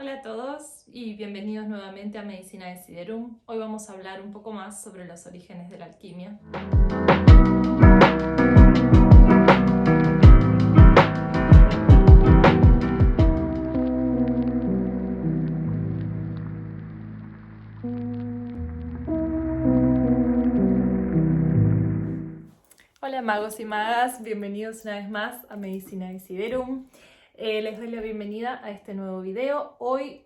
Hola a todos y bienvenidos nuevamente a Medicina Deciderum. Hoy vamos a hablar un poco más sobre los orígenes de la alquimia. Hola magos y magas, bienvenidos una vez más a Medicina Deciderum. Les doy la bienvenida a este nuevo video. Hoy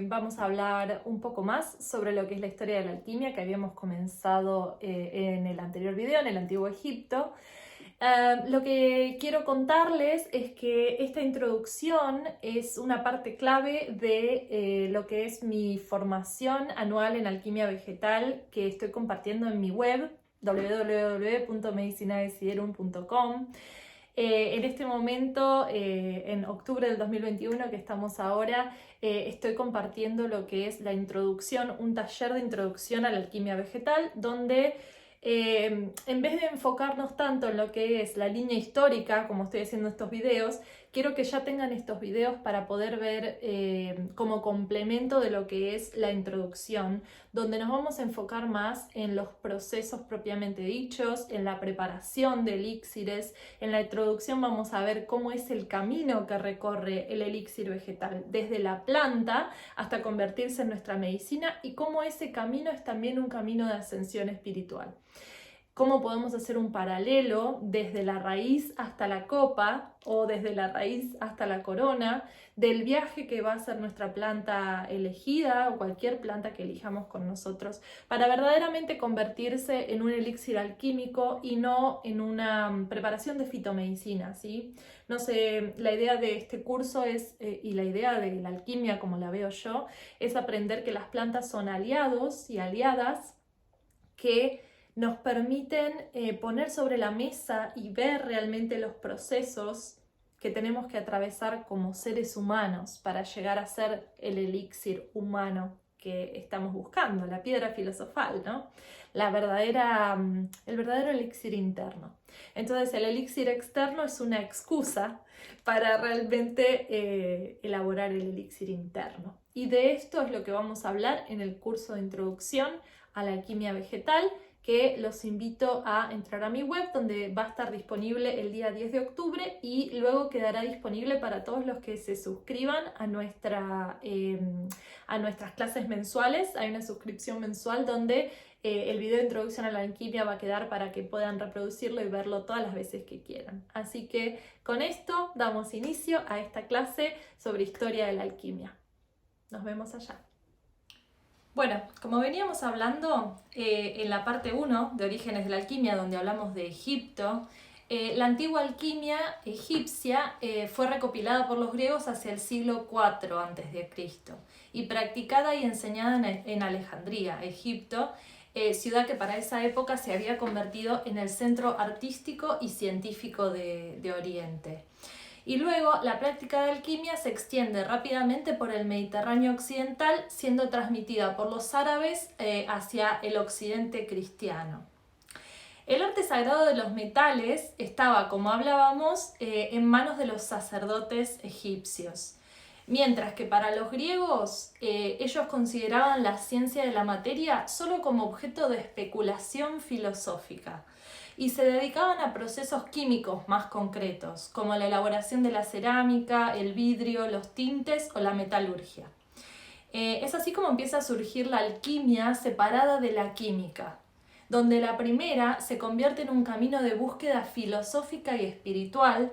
vamos a hablar un poco más sobre lo que es la historia de la alquimia que habíamos comenzado en el anterior video, en el Antiguo Egipto. Lo que quiero contarles es que esta introducción es una parte clave de lo que es mi formación anual en alquimia vegetal que estoy compartiendo en mi web www.medicinadeciderum.com. En este momento, en octubre del 2021 que estamos ahora, estoy compartiendo lo que es la introducción, un taller de introducción a la alquimia vegetal, donde en vez de enfocarnos tanto en lo que es la línea histórica, como estoy haciendo estos videos, quiero que ya tengan estos videos para poder ver como complemento de lo que es la introducción, donde nos vamos a enfocar más en los procesos propiamente dichos, en la preparación de elixires. En la introducción vamos a ver cómo es el camino que recorre el elixir vegetal, desde la planta hasta convertirse en nuestra medicina, y cómo ese camino es también un camino de ascensión espiritual. Cómo podemos hacer un paralelo desde la raíz hasta la copa o desde la raíz hasta la corona del viaje que va a ser nuestra planta elegida o cualquier planta que elijamos con nosotros para verdaderamente convertirse en un elixir alquímico y no en una preparación de fitomedicina, ¿sí? No sé, la idea de este curso es, y la idea de la alquimia como la veo yo, es aprender que las plantas son aliados y aliadas que nos permiten poner sobre la mesa y ver realmente los procesos que tenemos que atravesar como seres humanos para llegar a ser el elixir humano que estamos buscando, la piedra filosofal, ¿no? El verdadero elixir interno. Entonces el elixir externo es una excusa para realmente elaborar el elixir interno. Y de esto es lo que vamos a hablar en el curso de introducción a la alquimia vegetal, que los invito a entrar a mi web, donde va a estar disponible el día 10 de octubre y luego quedará disponible para todos los que se suscriban a nuestras clases mensuales. Hay una suscripción mensual donde el video de introducción a la alquimia va a quedar para que puedan reproducirlo y verlo todas las veces que quieran. Así que con esto damos inicio a esta clase sobre historia de la alquimia. Nos vemos allá. Bueno, como veníamos hablando en la parte 1 de Orígenes de la Alquimia, donde hablamos de Egipto, la antigua alquimia egipcia fue recopilada por los griegos hacia el siglo IV a.C. y practicada y enseñada en Alejandría, Egipto, ciudad que para esa época se había convertido en el centro artístico y científico de Oriente. Y luego la práctica de alquimia se extiende rápidamente por el Mediterráneo occidental, siendo transmitida por los árabes hacia el occidente cristiano. El arte sagrado de los metales estaba, como hablábamos, en manos de los sacerdotes egipcios. Mientras que para los griegos ellos consideraban la ciencia de la materia solo como objeto de especulación filosófica y se dedicaban a procesos químicos más concretos, como la elaboración de la cerámica, el vidrio, los tintes o la metalurgia. Es así como empieza a surgir la alquimia separada de la química, donde la primera se convierte en un camino de búsqueda filosófica y espiritual,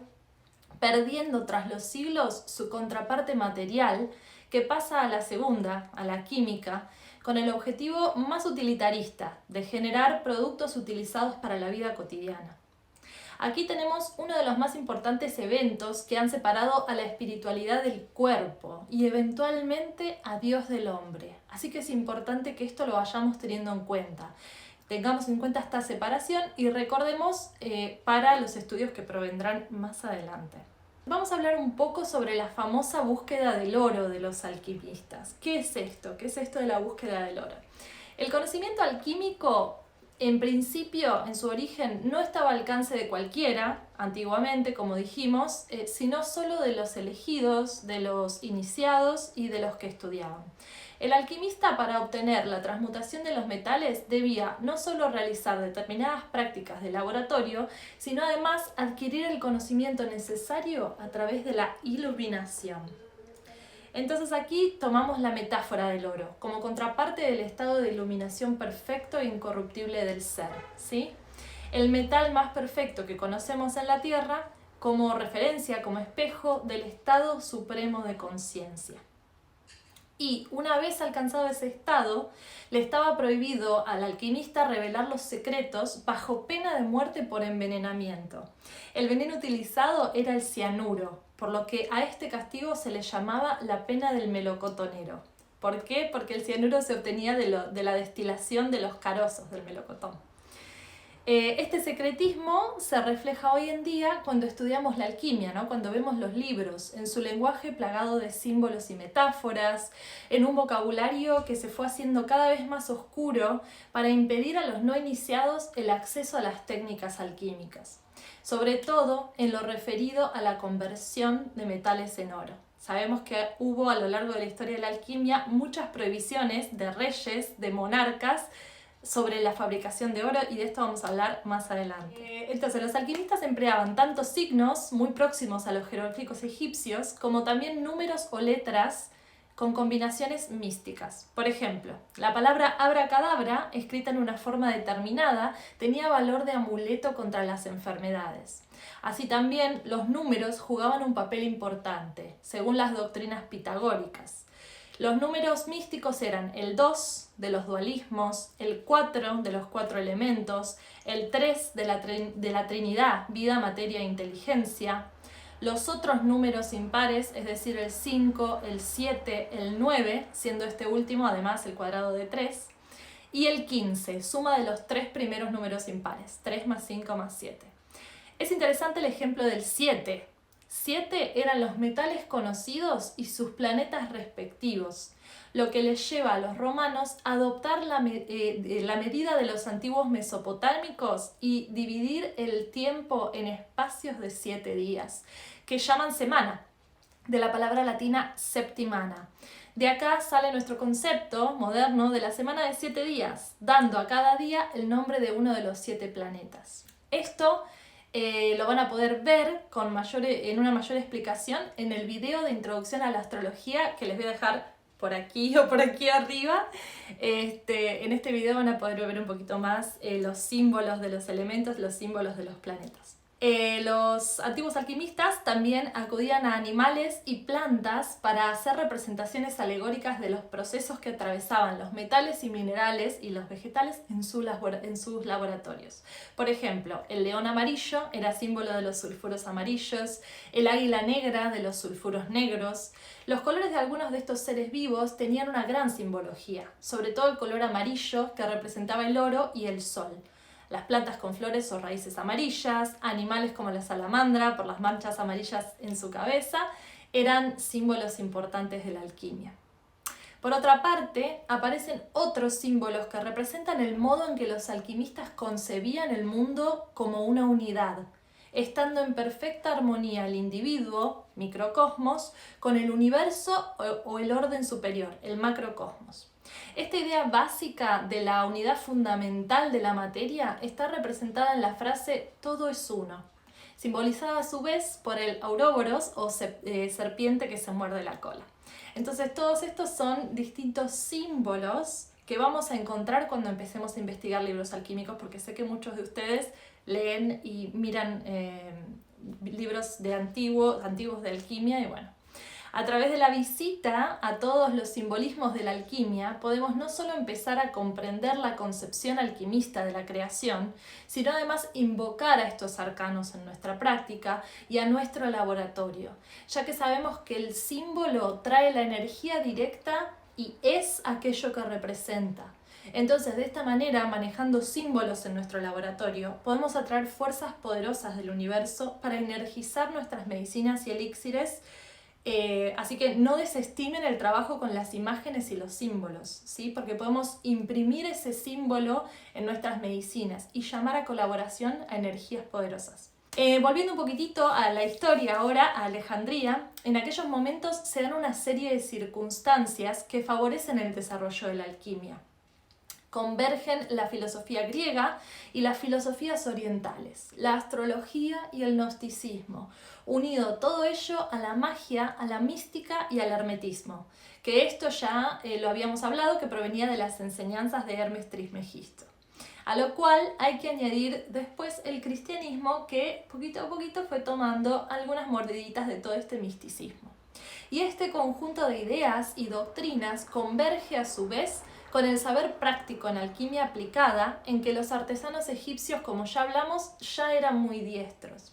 perdiendo tras los siglos su contraparte material, que pasa a la segunda, a la química, con el objetivo más utilitarista de generar productos utilizados para la vida cotidiana. Aquí tenemos uno de los más importantes eventos que han separado a la espiritualidad del cuerpo y eventualmente a Dios del hombre. Así que es importante que esto lo vayamos teniendo en cuenta. Tengamos en cuenta esta separación y recordemos para los estudios que provendrán más adelante. Vamos a hablar un poco sobre la famosa búsqueda del oro de los alquimistas. ¿Qué es esto? ¿Qué es esto de la búsqueda del oro? El conocimiento alquímico en principio, en su origen, no estaba al alcance de cualquiera, antiguamente, como dijimos, sino solo de los elegidos, de los iniciados y de los que estudiaban. El alquimista, para obtener la transmutación de los metales, debía no solo realizar determinadas prácticas de laboratorio, sino además adquirir el conocimiento necesario a través de la iluminación. Entonces aquí tomamos la metáfora del oro, como contraparte del estado de iluminación perfecto e incorruptible del ser, ¿sí? El metal más perfecto que conocemos en la Tierra como referencia, como espejo del estado supremo de conciencia. Y una vez alcanzado ese estado, le estaba prohibido al alquimista revelar los secretos bajo pena de muerte por envenenamiento. El veneno utilizado era el cianuro, por lo que a este castigo se le llamaba la pena del melocotonero. ¿Por qué? Porque el cianuro se obtenía de la destilación de los carozos del melocotón. Este secretismo se refleja hoy en día cuando estudiamos la alquimia, ¿no? Cuando vemos los libros, en su lenguaje plagado de símbolos y metáforas, en un vocabulario que se fue haciendo cada vez más oscuro para impedir a los no iniciados el acceso a las técnicas alquímicas, sobre todo en lo referido a la conversión de metales en oro. Sabemos que hubo a lo largo de la historia de la alquimia muchas prohibiciones de reyes, de monarcas, sobre la fabricación de oro, y de esto vamos a hablar más adelante. Entonces, los alquimistas empleaban tanto signos muy próximos a los jeroglíficos egipcios como también números o letras con combinaciones místicas. Por ejemplo, la palabra abracadabra, escrita en una forma determinada, tenía valor de amuleto contra las enfermedades. Así también, los números jugaban un papel importante, según las doctrinas pitagóricas. Los números místicos eran el 2 de los dualismos, el 4 de los 4 elementos, el 3 de la Trinidad, vida, materia e inteligencia. Los otros números impares, es decir, el 5, el 7, el 9, siendo este último además el cuadrado de 3, y el 15, suma de los 3 primeros números impares, 3 más 5 más 7. Es interesante el ejemplo del 7. 7 eran los metales conocidos y sus planetas respectivos, lo que les lleva a los romanos a adoptar la medida de los antiguos mesopotámicos y dividir el tiempo en espacios de 7 días, que llaman semana, de la palabra latina septimana. De acá sale nuestro concepto moderno de la semana de 7 días, dando a cada día el nombre de uno de los 7 planetas. Esto lo van a poder ver en una mayor explicación en el video de introducción a la astrología, que les voy a dejar por aquí o por aquí arriba. En este video van a poder ver un poquito más los símbolos de los elementos, los símbolos de los planetas. Los antiguos alquimistas también acudían a animales y plantas para hacer representaciones alegóricas de los procesos que atravesaban los metales y minerales y los vegetales en sus laboratorios. Por ejemplo, el león amarillo era símbolo de los sulfuros amarillos, el águila negra de los sulfuros negros. Los colores de algunos de estos seres vivos tenían una gran simbología, sobre todo el color amarillo, que representaba el oro y el sol. Las plantas con flores o raíces amarillas, animales como la salamandra, por las manchas amarillas en su cabeza, eran símbolos importantes de la alquimia. Por otra parte, aparecen otros símbolos que representan el modo en que los alquimistas concebían el mundo como una unidad, estando en perfecta armonía el individuo, microcosmos, con el universo o el orden superior, el macrocosmos. Esta idea básica de la unidad fundamental de la materia está representada en la frase "todo es uno", simbolizada a su vez por el Ouroboros o serpiente que se muerde la cola. Entonces, todos estos son distintos símbolos que vamos a encontrar cuando empecemos a investigar libros alquímicos, porque sé que muchos de ustedes leen y miran libros antiguos de alquimia, y bueno, a través de la visita a todos los simbolismos de la alquimia podemos no solo empezar a comprender la concepción alquimista de la creación, sino además invocar a estos arcanos en nuestra práctica y a nuestro laboratorio, ya que sabemos que el símbolo trae la energía directa y es aquello que representa. Entonces, de esta manera, manejando símbolos en nuestro laboratorio, podemos atraer fuerzas poderosas del universo para energizar nuestras medicinas y elixires Así que no desestimen el trabajo con las imágenes y los símbolos, ¿sí? Porque podemos imprimir ese símbolo en nuestras medicinas y llamar a colaboración a energías poderosas. Volviendo un poquitito a la historia ahora, a Alejandría, en aquellos momentos se dan una serie de circunstancias que favorecen el desarrollo de la alquimia. Convergen la filosofía griega y las filosofías orientales, la astrología y el gnosticismo, unido todo ello a la magia, a la mística y al hermetismo, que esto ya lo habíamos hablado, que provenía de las enseñanzas de Hermes Trismegisto. A lo cual hay que añadir después el cristianismo, que poquito a poquito fue tomando algunas mordiditas de todo este misticismo. Y este conjunto de ideas y doctrinas converge a su vez con el saber práctico en alquimia aplicada, en que los artesanos egipcios, como ya hablamos, ya eran muy diestros.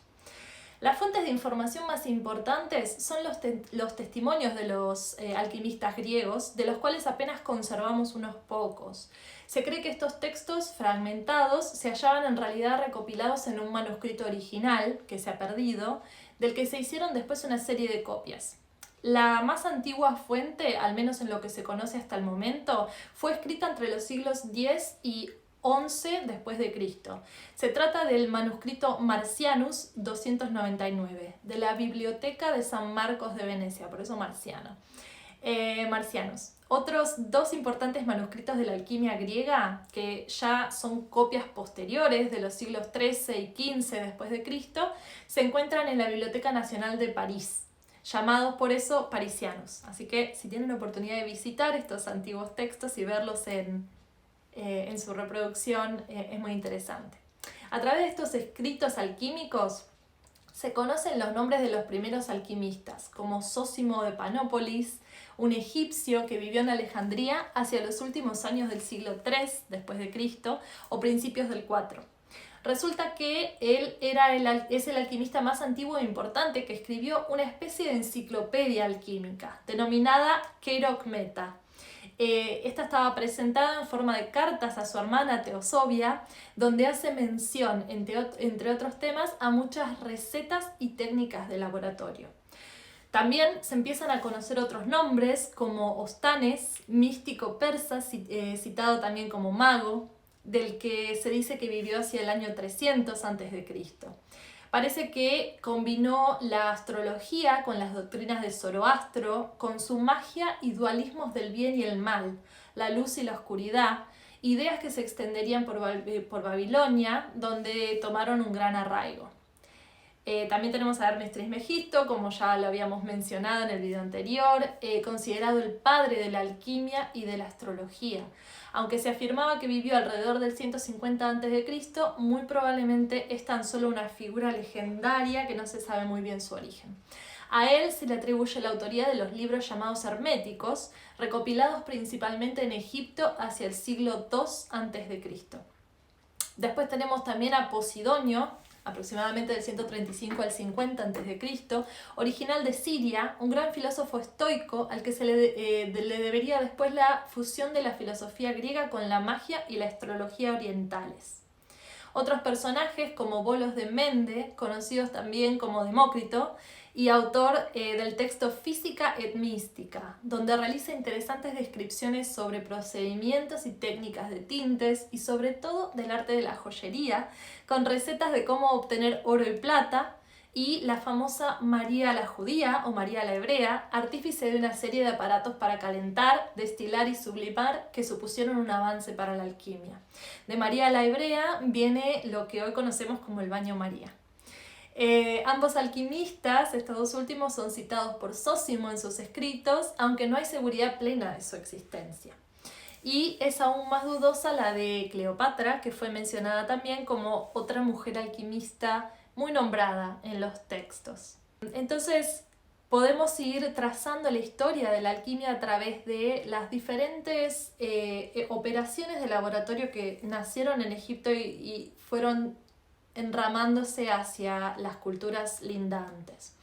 Las fuentes de información más importantes son los testimonios de los alquimistas griegos, de los cuales apenas conservamos unos pocos. Se cree que estos textos fragmentados se hallaban en realidad recopilados en un manuscrito original, que se ha perdido, del que se hicieron después una serie de copias. La más antigua fuente, al menos en lo que se conoce hasta el momento, fue escrita entre los siglos X y XI después de Cristo. Se trata del manuscrito Marcianus 299, de la Biblioteca de San Marcos de Venecia, por eso Marciano. Marcianus. Otros dos importantes manuscritos de la alquimia griega, que ya son copias posteriores de los siglos XIII y XV después de Cristo, se encuentran en la Biblioteca Nacional de París, llamados por eso parisianos. Así que si tienen la oportunidad de visitar estos antiguos textos y verlos en su reproducción, es muy interesante. A través de estos escritos alquímicos se conocen los nombres de los primeros alquimistas, como Zósimo de Panópolis, un egipcio que vivió en Alejandría hacia los últimos años del siglo III después de Cristo o principios del IV. Resulta que él es el alquimista más antiguo e importante que escribió una especie de enciclopedia alquímica, denominada Keirokmeta. Esta estaba presentada en forma de cartas a su hermana Teosobia, donde hace mención, entre otros temas, a muchas recetas y técnicas de laboratorio. También se empiezan a conocer otros nombres, como Ostanes, místico persa, citado también como mago, del que se dice que vivió hacia el año 300 a.C. Parece que combinó la astrología con las doctrinas de Zoroastro, con su magia y dualismos del bien y el mal, la luz y la oscuridad, ideas que se extenderían por Babilonia, donde tomaron un gran arraigo. También tenemos a Hermes Trismegisto, como ya lo habíamos mencionado en el video anterior, considerado el padre de la alquimia y de la astrología. Aunque se afirmaba que vivió alrededor del 150 a.C., muy probablemente es tan solo una figura legendaria que no se sabe muy bien su origen. A él se le atribuye la autoría de los libros llamados herméticos, recopilados principalmente en Egipto hacia el siglo II a.C. Después tenemos también a Posidonio, aproximadamente del 135 al 50 a.C., original de Siria, un gran filósofo estoico al que se le debería después la fusión de la filosofía griega con la magia y la astrología orientales. Otros personajes como Bolos de Mende, conocidos también como Demócrito, y autor del texto Física et Mística, donde realiza interesantes descripciones sobre procedimientos y técnicas de tintes y sobre todo del arte de la joyería, con recetas de cómo obtener oro y plata, y la famosa María la Judía o María la Hebrea, artífice de una serie de aparatos para calentar, destilar y sublimar que supusieron un avance para la alquimia. De María la Hebrea viene lo que hoy conocemos como el baño María. Ambos alquimistas, estos dos últimos, son citados por Zósimo en sus escritos, aunque no hay seguridad plena de su existencia. Y es aún más dudosa la de Cleopatra, que fue mencionada también como otra mujer alquimista muy nombrada en los textos. Entonces, podemos ir trazando la historia de la alquimia a través de las diferentes operaciones de laboratorio que nacieron en Egipto y fueron enramándose hacia las culturas lindantes.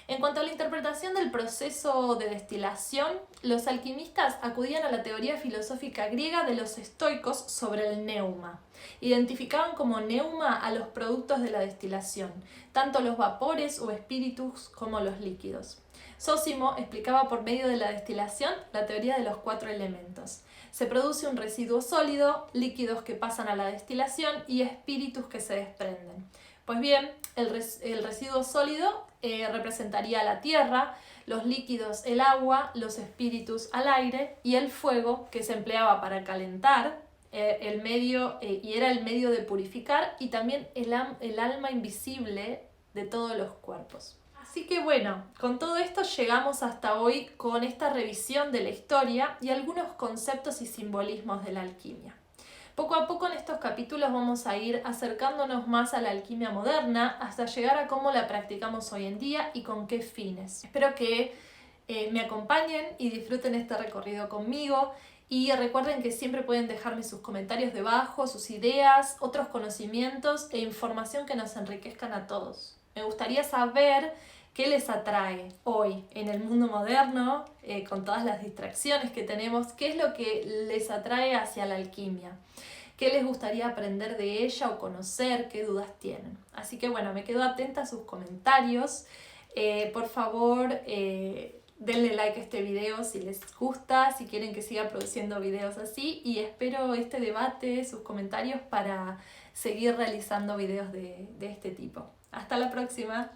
En cuanto a la interpretación del proceso de destilación, los alquimistas acudían a la teoría filosófica griega de los estoicos sobre el neuma. Identificaban como neuma a los productos de la destilación, tanto los vapores o espíritus como los líquidos. Zósimo explicaba por medio de la destilación la teoría de los 4 elementos. Se produce un residuo sólido, líquidos que pasan a la destilación y espíritus que se desprenden. Pues bien, el residuo sólido representaría la tierra, los líquidos el agua, los espíritus al aire y el fuego que se empleaba para calentar el medio y era el medio de purificar y también el alma invisible de todos los cuerpos. Así que bueno, con todo esto llegamos hasta hoy con esta revisión de la historia y algunos conceptos y simbolismos de la alquimia. Poco a poco en estos capítulos vamos a ir acercándonos más a la alquimia moderna hasta llegar a cómo la practicamos hoy en día y con qué fines. Espero que me acompañen y disfruten este recorrido conmigo y recuerden que siempre pueden dejarme sus comentarios debajo, sus ideas, otros conocimientos e información que nos enriquezcan a todos. Me gustaría saber qué les atrae hoy en el mundo moderno, con todas las distracciones que tenemos, qué es lo que les atrae hacia la alquimia, qué les gustaría aprender de ella o conocer, qué dudas tienen. Así que bueno, me quedo atenta a sus comentarios. Por favor, denle like a este video si les gusta, si quieren que siga produciendo videos así y espero este debate, sus comentarios para seguir realizando videos de este tipo. Hasta la próxima.